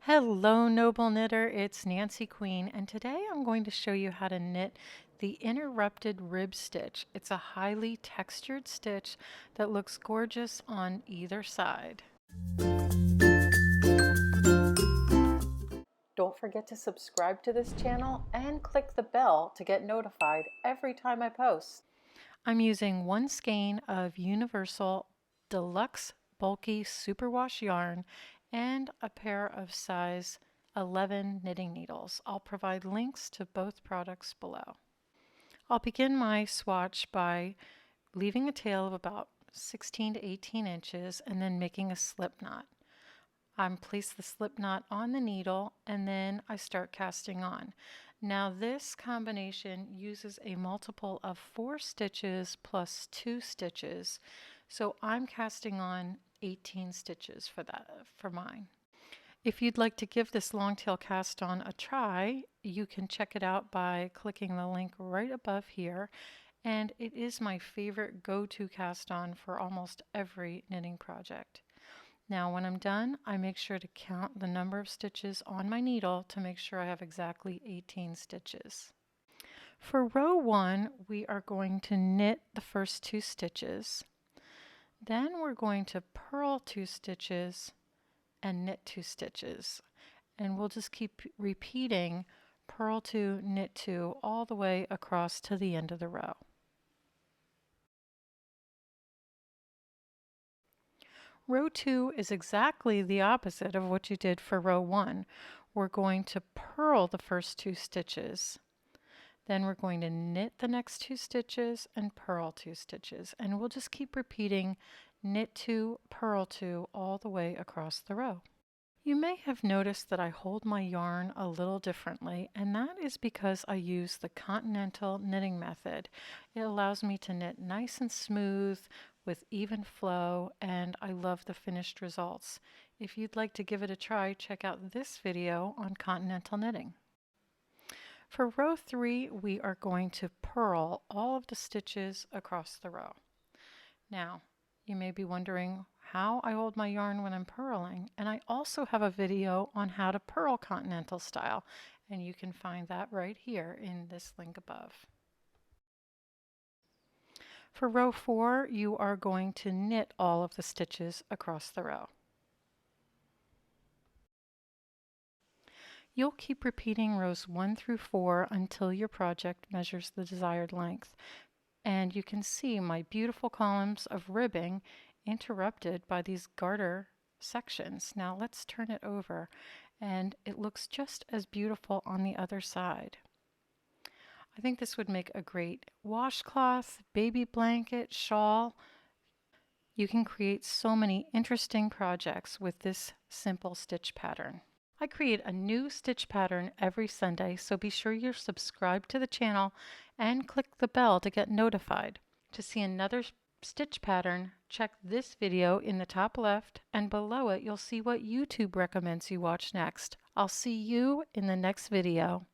Hello, Noble Knitter. It's Nancy Queen, and today I'm going to show you how to knit the interrupted rib stitch. It's a highly textured stitch that looks gorgeous on either side. Don't forget to subscribe to this channel and click the bell to get notified every time I post. I'm using one skein of Universal Deluxe Bulky Superwash yarn and a pair of size 11 knitting needles. I'll provide links to both products below. I'll begin my swatch by leaving a tail of about 16 to 18 inches and then making a slip knot. I place the slip knot on the needle and then I start casting on. Now this combination uses a multiple of 4 stitches plus 2 stitches, so I'm casting on 18 stitches for mine. If you'd like to give this long tail cast on a try, you can check it out by clicking the link right above here, and it is my favorite go-to cast on for almost every knitting project. Now when I'm done, I make sure to count the number of stitches on my needle to make sure I have exactly 18 stitches. For row 1, we are going to knit the first 2 stitches. Then we're going to purl 2 stitches and knit 2 stitches. And we'll just keep repeating purl 2, knit 2 all the way across to the end of the row. Row 2 is exactly the opposite of what you did for row 1. We're going to purl the first 2 stitches. Then we're going to knit the next 2 stitches and purl 2 stitches. And we'll just keep repeating knit 2, purl 2 all the way across the row. You may have noticed that I hold my yarn a little differently, and that is because I use the continental knitting method. It allows me to knit nice and smooth with even flow, and I love the finished results. If you'd like to give it a try, check out this video on continental knitting. For row 3, we are going to purl all of the stitches across the row. Now, you may be wondering how I hold my yarn when I'm purling, and I also have a video on how to purl continental style, and you can find that right here in this link above. For row 4, you are going to knit all of the stitches across the row. You'll keep repeating rows 1 through 4 until your project measures the desired length. And you can see my beautiful columns of ribbing interrupted by these garter sections. Now let's turn it over, and it looks just as beautiful on the other side. I think this would make a great washcloth, baby blanket, shawl. You can create so many interesting projects with this simple stitch pattern. I create a new stitch pattern every Sunday, so be sure you're subscribed to the channel and click the bell to get notified. To see another stitch pattern, check this video in the top left, and below it you'll see what YouTube recommends you watch next. I'll see you in the next video.